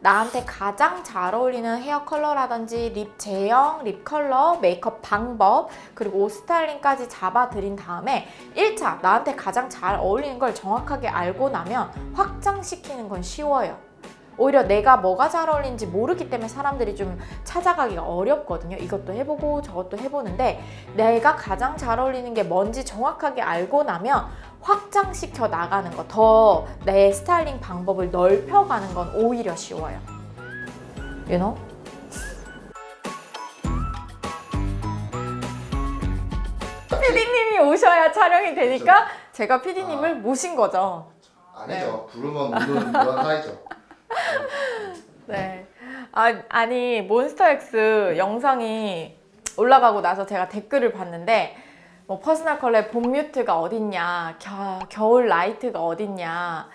나한테 가장 잘 어울리는 헤어 컬러라든지 립 제형, 립 컬러, 메이크업 방법, 그리고 옷 스타일링까지 잡아드린 다음에 1차 나한테 가장 잘 어울리는 걸 정확하게 알고 나면 확장시키는 건 쉬워요. 오히려 내가 뭐가 잘 어울리는지 모르기 때문에 사람들이 좀 찾아가기가 어렵거든요. 이것도 해보고 저것도 해보는데 내가 가장 잘 어울리는 게 뭔지 정확하게 알고 나면 확장시켜 나가는 거, 더 내 스타일링 방법을 넓혀가는 건 오히려 쉬워요. You know? PD님이 오셔야 촬영이 되니까 제가 PD님을 모신 거죠. 아니죠. 부르면 우는 그런 사이죠. 네. 아니 몬스터엑스 영상이 올라가고 나서 제가 댓글을 봤는데 뭐 퍼스널 컬러의 봄 뮤트가 어딨냐, 겨울 라이트가 어딨냐,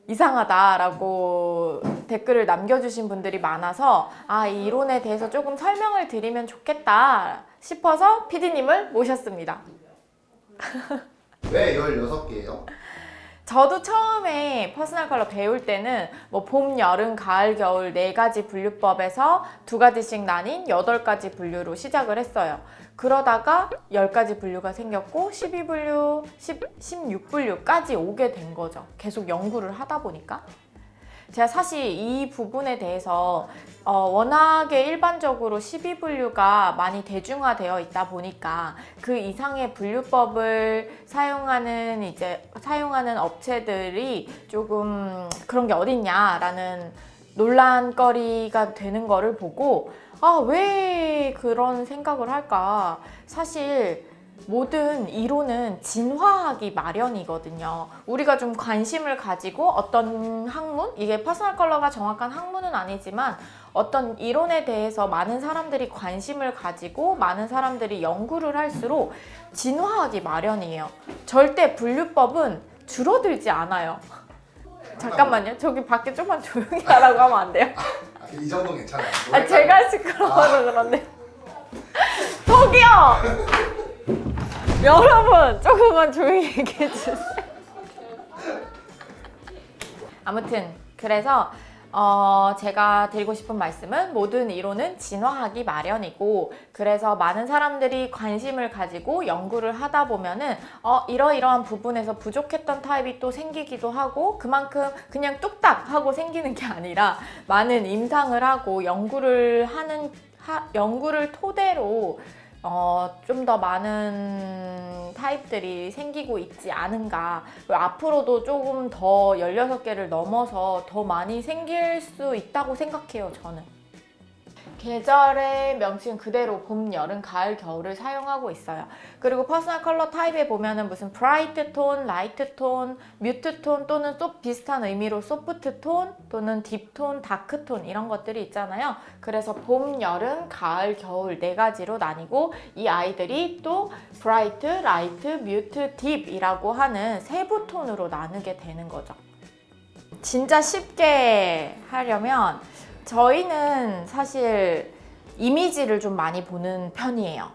이상하다라고 댓글을 남겨주신 분들이 많아서 이 이론에 대해서 조금 설명을 드리면 좋겠다 싶어서 PD님을 모셨습니다. 왜 16개예요? 저도 처음에 퍼스널 컬러 배울 때는 뭐 봄, 여름, 가을, 겨울 4가지 분류법에서 2가지씩 나뉜 8가지 분류로 시작을 했어요. 그러다가 10가지 분류가 생겼고 12분류, 16분류까지 오게 된 거죠. 계속 연구를 하다 보니까. 제가 사실 이 부분에 대해서 워낙에 일반적으로 12분류가 많이 대중화되어 있다 보니까 그 이상의 분류법을 사용하는 업체들이 조금 그런 게 어딨냐라는 논란거리가 되는 거를 보고 왜 그런 생각을 할까? 사실 모든 이론은 진화하기 마련이거든요. 우리가 좀 관심을 가지고 어떤 학문, 이게 퍼스널 컬러가 정확한 학문은 아니지만 어떤 이론에 대해서 많은 사람들이 관심을 가지고 많은 사람들이 연구를 할수록 진화하기 마련이에요. 절대 분류법은 줄어들지 않아요. 잠깐만요. 저기 밖에 좀만 조용히 하라고 하면 안 돼요? 이 정도는 괜찮아요. 제가 시끄러워서 그런데. 저기요! 여러분 조금만 조용히 얘기해 주세요. 아무튼 그래서 제가 드리고 싶은 말씀은 모든 이론은 진화하기 마련이고, 그래서 많은 사람들이 관심을 가지고 연구를 하다 보면은 이러이러한 부분에서 부족했던 타입이 또 생기기도 하고, 그만큼 그냥 뚝딱 하고 생기는 게 아니라 많은 임상을 하고 연구를 토대로 좀 더 많은 타입들이 생기고 있지 않은가. 그리고 앞으로도 조금 더 16개를 넘어서 더 많이 생길 수 있다고 생각해요, 저는. 계절의 명칭 그대로 봄, 여름, 가을, 겨울을 사용하고 있어요. 그리고 퍼스널 컬러 타입에 보면은 무슨 브라이트 톤, 라이트 톤, 뮤트 톤, 또는 또 비슷한 의미로 소프트 톤, 또는 딥 톤, 다크 톤, 이런 것들이 있잖아요. 그래서 봄, 여름, 가을, 겨울 4가지로 나뉘고, 이 아이들이 또 브라이트, 라이트, 뮤트, 딥이라고 하는 세부 톤으로 나누게 되는 거죠. 진짜 쉽게 하려면 저희는 사실 이미지를 좀 많이 보는 편이에요.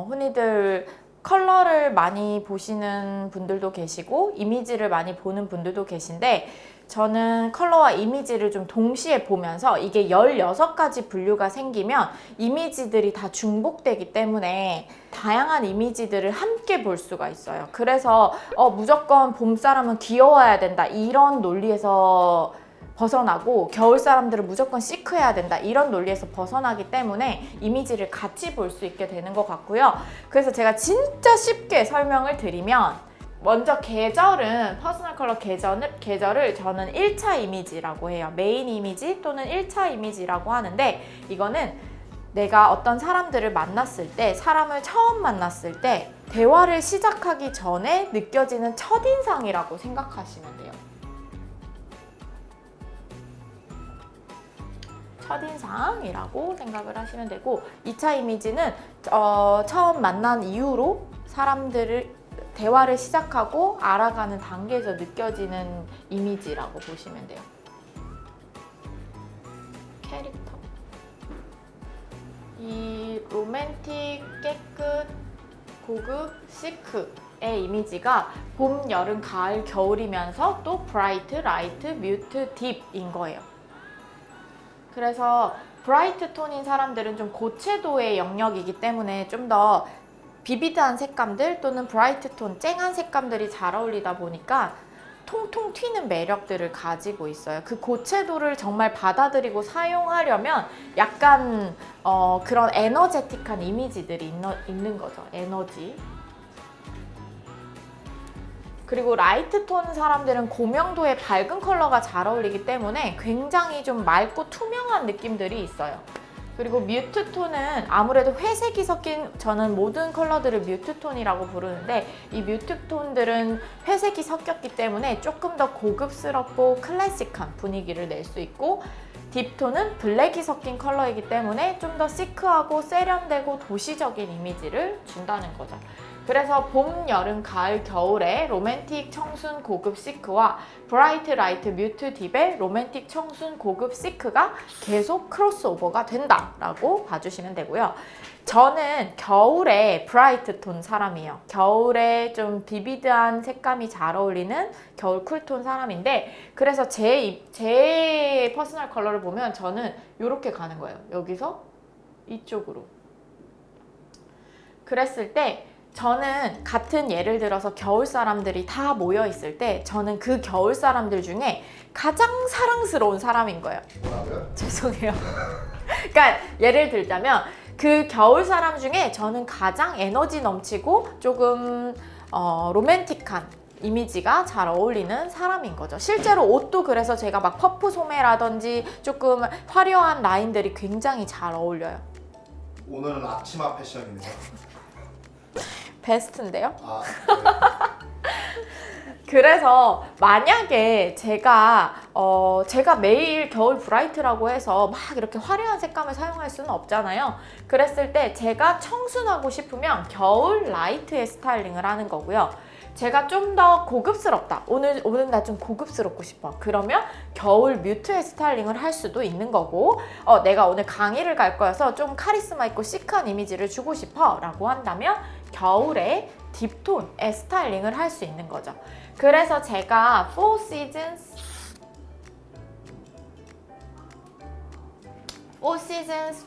흔히들 컬러를 많이 보시는 분들도 계시고 이미지를 많이 보는 분들도 계신데, 저는 컬러와 이미지를 좀 동시에 보면서, 이게 16가지 분류가 생기면 이미지들이 다 중복되기 때문에 다양한 이미지들을 함께 볼 수가 있어요. 그래서 무조건 봄 사람은 귀여워야 된다, 이런 논리에서 벗어나고, 겨울 사람들은 무조건 시크해야 된다, 이런 논리에서 벗어나기 때문에 이미지를 같이 볼 수 있게 되는 것 같고요. 그래서 제가 진짜 쉽게 설명을 드리면, 먼저 계절은, 퍼스널 컬러 계절을 저는 1차 이미지라고 해요. 메인 이미지 또는 1차 이미지라고 하는데, 이거는 내가 어떤 사람들을 만났을 때, 사람을 처음 만났을 때 대화를 시작하기 전에 느껴지는 첫인상이라고 생각하시면 돼요. 첫인상이라고 생각을 하시면 되고, 2차 이미지는 처음 만난 이후로 사람들을 대화를 시작하고 알아가는 단계에서 느껴지는 이미지라고 보시면 돼요. 캐릭터. 이 로맨틱, 깨끗, 고급, 시크, 이미지가 봄, 여름, 가을, 겨울이면서 또 브라이트, 라이트, 뮤트, 딥인 거예요. 그래서 브라이트 톤인 사람들은 좀 고채도의 영역이기 때문에 좀 더 비비드한 색감들 또는 브라이트 톤, 쨍한 색감들이 잘 어울리다 보니까 통통 튀는 매력들을 가지고 있어요. 그 고채도를 정말 받아들이고 사용하려면 약간 그런 에너제틱한 이미지들이 있는 거죠. 에너지. 그리고 라이트 톤 사람들은 고명도의 밝은 컬러가 잘 어울리기 때문에 굉장히 좀 맑고 투명한 느낌들이 있어요. 그리고 뮤트 톤은 아무래도 회색이 섞인, 저는 모든 컬러들을 뮤트 톤이라고 부르는데 이 뮤트 톤들은 회색이 섞였기 때문에 조금 더 고급스럽고 클래식한 분위기를 낼 수 있고, 딥톤은 블랙이 섞인 컬러이기 때문에 좀 더 시크하고 세련되고 도시적인 이미지를 준다는 거죠. 그래서 봄, 여름, 가을, 겨울에 로맨틱 청순 고급 시크와 브라이트 라이트 뮤트 딥의 로맨틱 청순 고급 시크가 계속 크로스오버가 된다라고 봐주시면 되고요. 저는 겨울에 브라이트 톤 사람이에요. 겨울에 좀 비비드한 색감이 잘 어울리는 겨울 쿨톤 사람인데, 그래서 제 퍼스널 컬러를 보면 저는 이렇게 가는 거예요. 여기서 이쪽으로. 그랬을 때 저는 같은 예를 들어서 겨울 사람들이 다 모여 있을 때 저는 그 겨울 사람들 중에 가장 사랑스러운 사람인 거예요. 뭐라고요? 죄송해요. 그러니까 예를 들자면 그 겨울 사람 중에 저는 가장 에너지 넘치고 조금 로맨틱한 이미지가 잘 어울리는 사람인 거죠. 실제로 옷도 그래서 제가 막 퍼프 소매라든지 조금 화려한 라인들이 굉장히 잘 어울려요. 오늘은 앞치마 패션이네요. 베스트인데요? 아, 네. 그래서 만약에 제가 매일 겨울 브라이트라고 해서 막 이렇게 화려한 색감을 사용할 수는 없잖아요. 그랬을 때 제가 청순하고 싶으면 겨울 라이트의 스타일링을 하는 거고요. 제가 좀 더 고급스럽다. 오늘 나 좀 고급스럽고 싶어. 그러면 겨울 뮤트의 스타일링을 할 수도 있는 거고, 내가 오늘 강의를 갈 거여서 좀 카리스마 있고 시크한 이미지를 주고 싶어 라고 한다면 겨울에 딥톤의 스타일링을 할 수 있는 거죠. 그래서 제가 Four Seasons,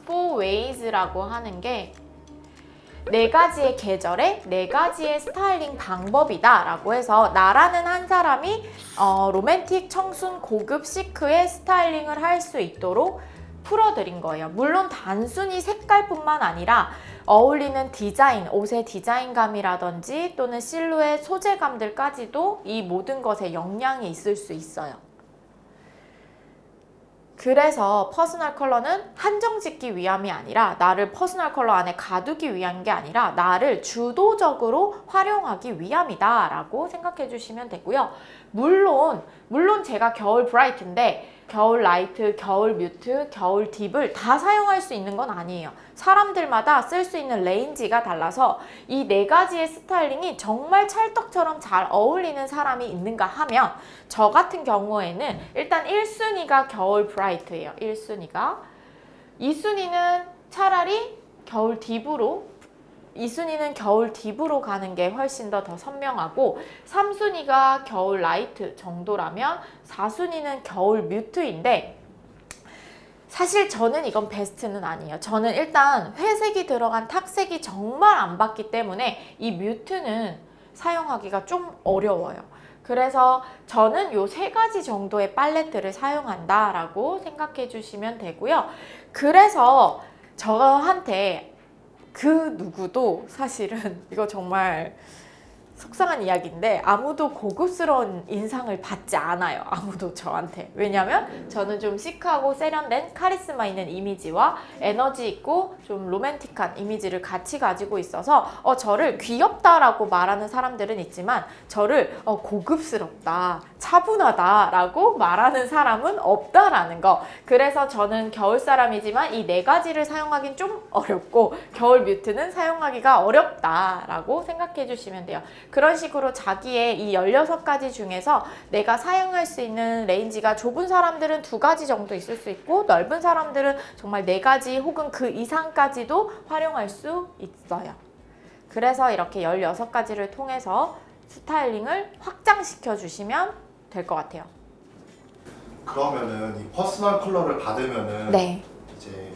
Four Ways라고 하는 게 4가지의 계절에 4가지의 스타일링 방법이다 라고 해서 나라는 한 사람이 로맨틱, 청순, 고급, 시크의 스타일링을 할 수 있도록 풀어드린 거예요. 물론 단순히 색깔뿐만 아니라 어울리는 디자인, 옷의 디자인감이라든지 또는 실루엣, 소재감들까지도 이 모든 것에 영향이 있을 수 있어요. 그래서 퍼스널 컬러는 한정짓기 위함이 아니라, 나를 퍼스널 컬러 안에 가두기 위한 게 아니라 나를 주도적으로 활용하기 위함이다 라고 생각해 주시면 되고요. 물론 제가 겨울 브라이트인데 겨울 라이트, 겨울 뮤트, 겨울 딥을 다 사용할 수 있는 건 아니에요. 사람들마다 쓸 수 있는 레인지가 달라서 이 4가지의 스타일링이 정말 찰떡처럼 잘 어울리는 사람이 있는가 하면, 저 같은 경우에는 일단 1순위가 겨울 브라이트예요. 1순위가. 2순위는 차라리 겨울 딥으로, 2순위는 겨울 딥으로 가는 게 훨씬 더 선명하고, 3순위가 겨울 라이트 정도라면 4순위는 겨울 뮤트인데, 사실 저는 이건 베스트는 아니에요. 저는 일단 회색이 들어간 탁색이 정말 안 받기 때문에 이 뮤트는 사용하기가 좀 어려워요. 그래서 저는 요 3가지 정도의 팔레트를 사용한다라고 생각해 주시면 되고요. 그래서 저한테 그 누구도 사실은 이거 정말 속상한 이야기인데 아무도 고급스러운 인상을 받지 않아요. 아무도 저한테. 왜냐면 저는 좀 시크하고 세련된 카리스마 있는 이미지와 에너지 있고 좀 로맨틱한 이미지를 같이 가지고 있어서 저를 귀엽다라고 말하는 사람들은 있지만 저를 고급스럽다, 차분하다 라고 말하는 사람은 없다라는 거. 그래서 저는 겨울 사람이지만 이 4가지를 사용하긴 좀 어렵고 겨울 뮤트는 사용하기가 어렵다라고 생각해 주시면 돼요. 그런 식으로 자기의 이 16가지 중에서 내가 사용할 수 있는 레인지가 좁은 사람들은 2가지 정도 있을 수 있고, 넓은 사람들은 정말 4가지 혹은 그 이상까지도 활용할 수 있어요. 그래서 이렇게 16가지를 통해서 스타일링을 확장시켜 주시면 될 것 같아요. 그러면은 이 퍼스널 컬러를 받으면은 네. 이제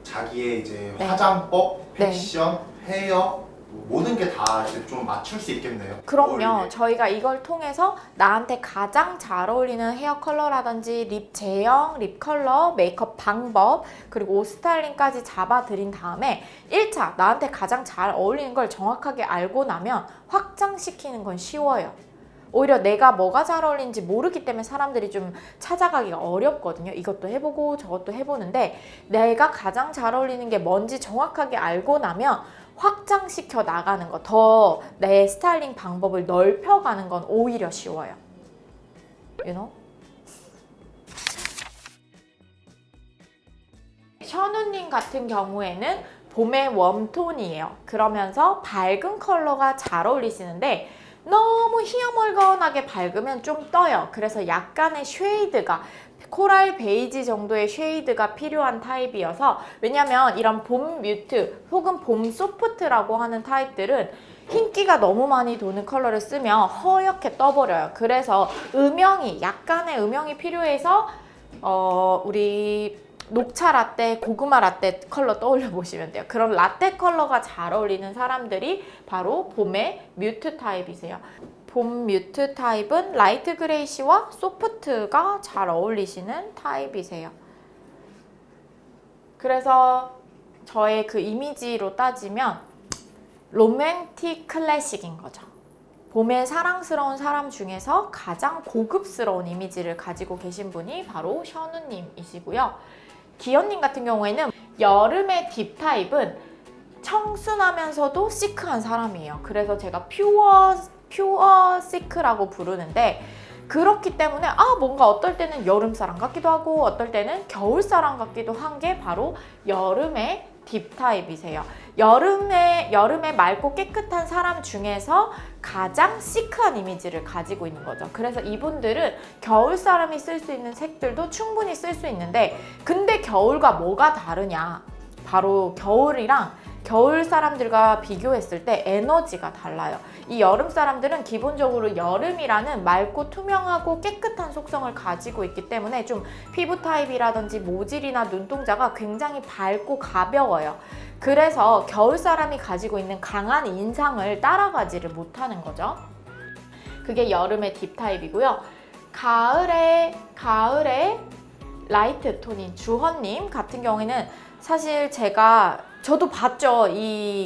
자기의 이제 네. 화장법, 네. 패션, 헤어 모든 게 다 이제 좀 맞출 수 있겠네요. 그럼요. 어울리게. 저희가 이걸 통해서 나한테 가장 잘 어울리는 헤어 컬러라든지 립 제형, 립 컬러, 메이크업 방법, 그리고 옷 스타일링까지 잡아드린 다음에 1차 나한테 가장 잘 어울리는 걸 정확하게 알고 나면 확장시키는 건 쉬워요. 오히려 내가 뭐가 잘 어울리는지 모르기 때문에 사람들이 좀 찾아가기가 어렵거든요. 이것도 해보고 저것도 해보는데 내가 가장 잘 어울리는 게 뭔지 정확하게 알고 나면 확장시켜 나가는 거, 더 내 스타일링 방법을 넓혀가는 건 오히려 쉬워요. You know? 션우님 같은 경우에는 봄의 웜톤이에요. 그러면서 밝은 컬러가 잘 어울리시는데 너무 희어멀건하게 밝으면 좀 떠요. 그래서 약간의 쉐이드가 코랄 베이지 정도의 쉐이드가 필요한 타입이어서, 왜냐면 이런 봄 뮤트 혹은 봄 소프트라고 하는 타입들은 흰기가 너무 많이 도는 컬러를 쓰면 허옇게 떠버려요. 그래서 약간의 음영이 필요해서 우리 녹차 라떼, 고구마 라떼 컬러 떠올려 보시면 돼요. 그런 라떼 컬러가 잘 어울리는 사람들이 바로 봄의 뮤트 타입이세요. 봄 뮤트 타입은 라이트 그레이시와 소프트가 잘 어울리시는 타입이세요. 그래서 저의 그 이미지로 따지면 로맨틱 클래식인 거죠. 봄에 사랑스러운 사람 중에서 가장 고급스러운 이미지를 가지고 계신 분이 바로 션우님이시고요. 기현님 같은 경우에는 여름의 딥 타입은 청순하면서도 시크한 사람이에요. 그래서 제가 퓨어 시크라고 부르는데, 그렇기 때문에 뭔가 어떨 때는 여름 사람 같기도 하고 어떨 때는 겨울 사람 같기도 한 게 바로 여름의 딥 타입이세요. 여름에 맑고 깨끗한 사람 중에서 가장 시크한 이미지를 가지고 있는 거죠. 그래서 이분들은 겨울 사람이 쓸 수 있는 색들도 충분히 쓸 수 있는데, 근데 겨울과 뭐가 다르냐? 바로 겨울 사람들과 비교했을 때 에너지가 달라요. 이 여름 사람들은 기본적으로 여름이라는 맑고 투명하고 깨끗한 속성을 가지고 있기 때문에 좀 피부 타입이라든지 모질이나 눈동자가 굉장히 밝고 가벼워요. 그래서 겨울 사람이 가지고 있는 강한 인상을 따라가지를 못하는 거죠. 그게 여름의 딥 타입이고요. 가을에 라이트 톤인 주헌님 같은 경우에는 사실 저도 봤죠.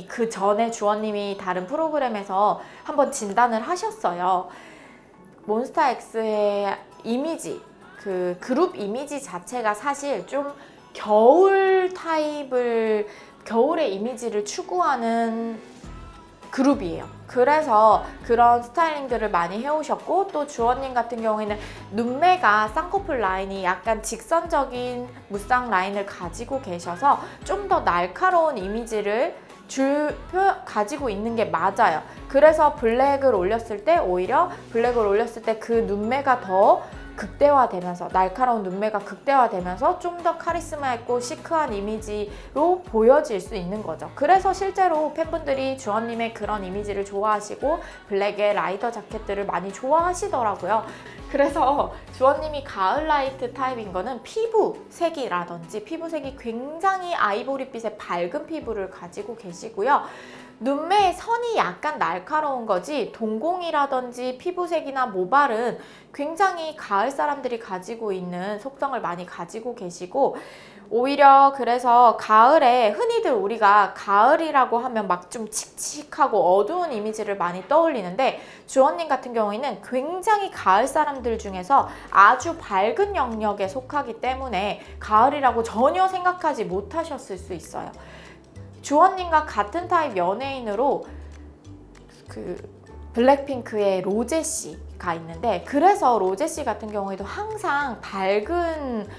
그 전에 주헌님이 다른 프로그램에서 한번 진단을 하셨어요. 몬스타엑스의 이미지, 그 그룹 이미지 자체가 사실 좀 겨울의 이미지를 추구하는 그룹이에요. 그래서 그런 스타일링들을 많이 해오셨고, 또 주헌님 같은 경우에는 눈매가 쌍꺼풀 라인이 약간 직선적인 무쌍 라인을 가지고 계셔서 좀 더 날카로운 이미지를 가지고 있는 게 맞아요. 그래서 블랙을 올렸을 때 그 눈매가 더 극대화되면서, 날카로운 눈매가 극대화되면서 좀 더 카리스마 있고 시크한 이미지로 보여질 수 있는 거죠. 그래서 실제로 팬분들이 주헌님의 그런 이미지를 좋아하시고 블랙의 라이더 자켓들을 많이 좋아하시더라고요. 그래서 주헌님이 가을 라이트 타입인 거는 피부색이 굉장히 아이보리빛의 밝은 피부를 가지고 계시고요. 눈매의 선이 약간 날카로운 거지, 동공이라든지 피부색이나 모발은 굉장히 가을 사람들이 가지고 있는 속성을 많이 가지고 계시고, 오히려 그래서 가을에 흔히들 우리가 가을이라고 하면 막 좀 칙칙하고 어두운 이미지를 많이 떠올리는데, 주헌님 같은 경우에는 굉장히 가을 사람들 중에서 아주 밝은 영역에 속하기 때문에 가을이라고 전혀 생각하지 못하셨을 수 있어요. 주헌님과 같은 타입 연예인으로 블랙핑크의 로제 씨가 있는데, 그래서 로제 씨 같은 경우에도 항상 밝은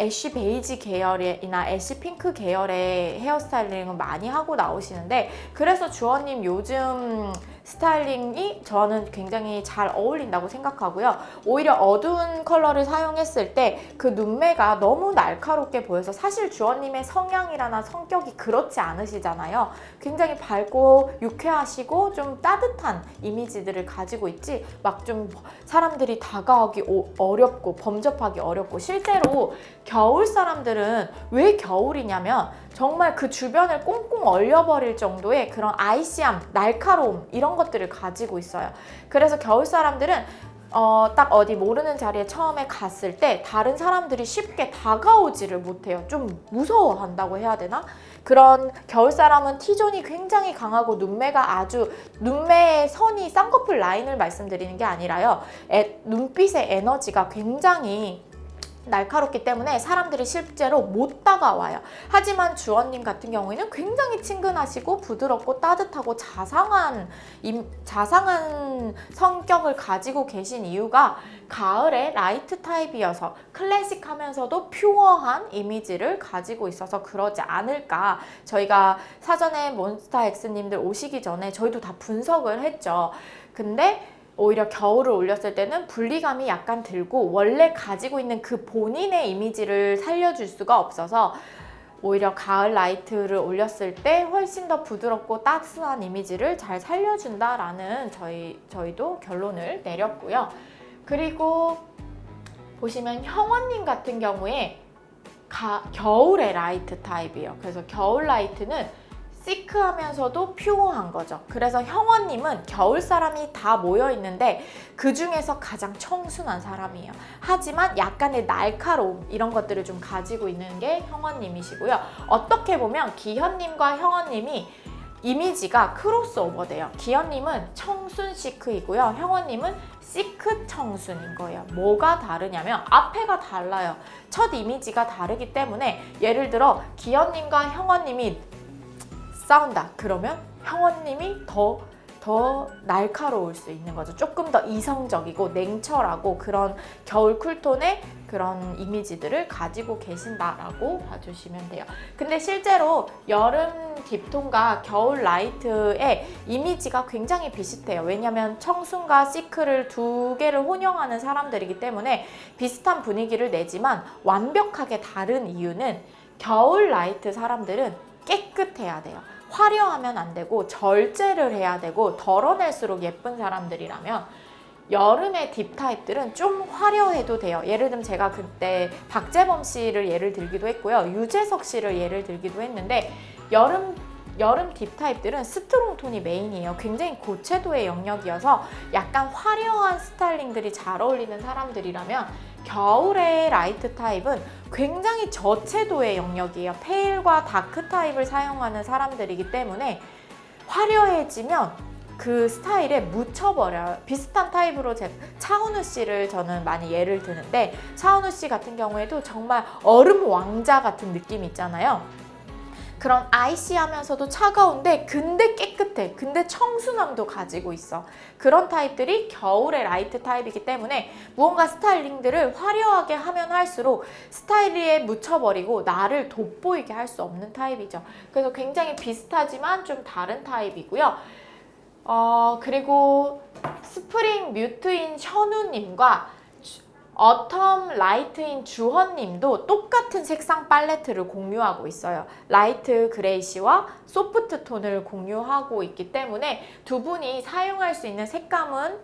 애쉬 베이지 계열이나 애쉬 핑크 계열의 헤어스타일링을 많이 하고 나오시는데, 그래서 주헌님 요즘 스타일링이 저는 굉장히 잘 어울린다고 생각하고요. 오히려 어두운 컬러를 사용했을 때 그 눈매가 너무 날카롭게 보여서 사실 주원님의 성향이라나 성격이 그렇지 않으시잖아요. 굉장히 밝고 유쾌하시고 좀 따뜻한 이미지들을 가지고 있지 막 좀 사람들이 다가오기 어렵고 범접하기 어렵고 실제로 겨울 사람들은 왜 겨울이냐면 정말 그 주변을 꽁꽁 얼려버릴 정도의 그런 아이시함, 날카로움 이런 것들을 가지고 있어요. 그래서 겨울 사람들은 딱 어디 모르는 자리에 처음에 갔을 때 다른 사람들이 쉽게 다가오지를 못해요. 좀 무서워한다고 해야 되나? 그런 겨울 사람은 T존이 굉장히 강하고 눈매의 선이 쌍꺼풀 라인을 말씀드리는 게 아니라요. 눈빛의 에너지가 굉장히 날카롭기 때문에 사람들이 실제로 못 다가와요. 하지만 주원님 같은 경우에는 굉장히 친근하시고 부드럽고 따뜻하고 자상한 성격을 가지고 계신 이유가 가을에 라이트 타입이어서 클래식하면서도 퓨어한 이미지를 가지고 있어서 그러지 않을까. 저희가 사전에 몬스타엑스님들 오시기 전에 저희도 다 분석을 했죠. 근데 오히려 겨울을 올렸을 때는 분리감이 약간 들고 원래 가지고 있는 그 본인의 이미지를 살려줄 수가 없어서 오히려 가을 라이트를 올렸을 때 훨씬 더 부드럽고 따스한 이미지를 잘 살려준다라는 저희도 결론을 내렸고요. 그리고 보시면 형원님 같은 경우에 겨울의 라이트 타입이에요. 그래서 겨울 라이트는 시크하면서도 퓨어한 거죠. 그래서 형원님은 겨울 사람이 다 모여 있는데 그 중에서 가장 청순한 사람이에요. 하지만 약간의 날카로움 이런 것들을 좀 가지고 있는 게 형원님이시고요. 어떻게 보면 기현님과 형원님이 이미지가 크로스오버 돼요. 기현님은 청순 시크이고요. 형원님은 시크 청순인 거예요. 뭐가 다르냐면 앞에가 달라요. 첫 이미지가 다르기 때문에 예를 들어 기현님과 형원님이 싸운다. 그러면 형원님이 더 날카로울 수 있는 거죠. 조금 더 이성적이고 냉철하고 그런 겨울 쿨톤의 그런 이미지들을 가지고 계신다라고 봐주시면 돼요. 근데 실제로 여름 딥톤과 겨울 라이트의 이미지가 굉장히 비슷해요. 왜냐하면 청순과 시크를 두 개를 혼용하는 사람들이기 때문에 비슷한 분위기를 내지만 완벽하게 다른 이유는 겨울 라이트 사람들은 깨끗해야 돼요. 화려하면 안 되고 절제를 해야 되고 덜어낼수록 예쁜 사람들이라면 여름의 딥 타입들은 좀 화려해도 돼요. 예를 들면 제가 그때 박재범 씨를 예를 들기도 했고요. 유재석 씨를 예를 들기도 했는데 여름 딥 타입들은 스트롱 톤이 메인이에요. 굉장히 고채도의 영역이어서 약간 화려한 스타일링들이 잘 어울리는 사람들이라면 겨울의 라이트 타입은 굉장히 저채도의 영역이에요. 페일과 다크 타입을 사용하는 사람들이기 때문에 화려해지면 그 스타일에 묻혀버려요. 비슷한 타입으로 차은우 씨를 저는 많이 예를 드는데 차은우 씨 같은 경우에도 정말 얼음 왕자 같은 느낌이 있잖아요. 그런 아이시하면서도 차가운데 근데 깨끗해. 근데 청순함도 가지고 있어. 그런 타입들이 겨울의 라이트 타입이기 때문에 무언가 스타일링들을 화려하게 하면 할수록 스타일리에 묻혀버리고 나를 돋보이게 할 수 없는 타입이죠. 그래서 굉장히 비슷하지만 좀 다른 타입이고요. 그리고 스프링 뮤트인 션우님과 어텀 라이트인 주헌님도 똑같은 색상 팔레트를 공유하고 있어요. 라이트 그레이시와 소프트 톤을 공유하고 있기 때문에 두 분이 사용할 수 있는 색감은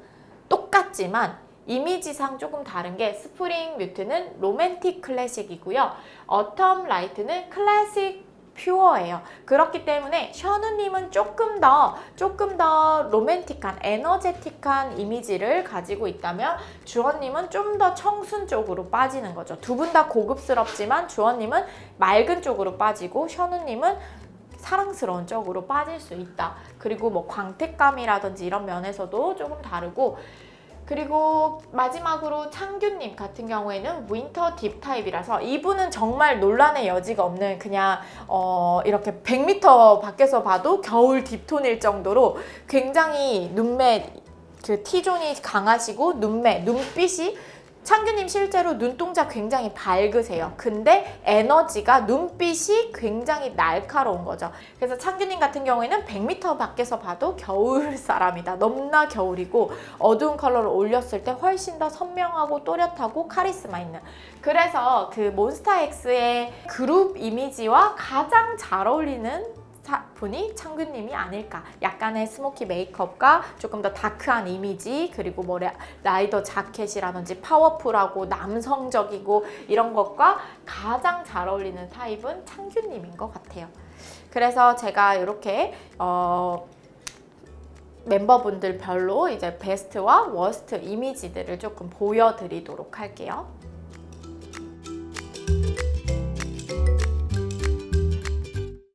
똑같지만 이미지상 조금 다른 게 스프링 뮤트는 로맨틱 클래식이고요. 어텀 라이트는 클래식 퓨어예요. 그렇기 때문에 션우님은 조금 더 로맨틱한, 에너제틱한 이미지를 가지고 있다면 주헌님은 좀 더 청순 쪽으로 빠지는 거죠. 두 분 다 고급스럽지만 주헌님은 맑은 쪽으로 빠지고 션우님은 사랑스러운 쪽으로 빠질 수 있다. 그리고 뭐 광택감이라든지 이런 면에서도 조금 다르고 그리고 마지막으로 창규님 같은 경우에는 윈터 딥 타입이라서 이분은 정말 논란의 여지가 없는 그냥 이렇게 100m 밖에서 봐도 겨울 딥톤일 정도로 굉장히 눈매 그 T존이 강하시고 눈빛이 창규님 실제로 눈동자 굉장히 밝으세요. 근데 에너지가 눈빛이 굉장히 날카로운 거죠. 그래서 창규님 같은 경우에는 100m 밖에서 봐도 겨울 사람이다. 넘나 겨울이고 어두운 컬러를 올렸을 때 훨씬 더 선명하고 또렷하고 카리스마 있는. 그래서 그 몬스타엑스의 그룹 이미지와 가장 잘 어울리는 분이 창규님이 아닐까. 약간의 스모키 메이크업과 조금 더 다크한 이미지, 그리고 뭐 라이더 자켓이라든지 파워풀하고 남성적이고 이런 것과 가장 잘 어울리는 타입은 창규님인 것 같아요. 그래서 제가 이렇게 멤버분들 별로 이제 베스트와 워스트 이미지들을 조금 보여드리도록 할게요.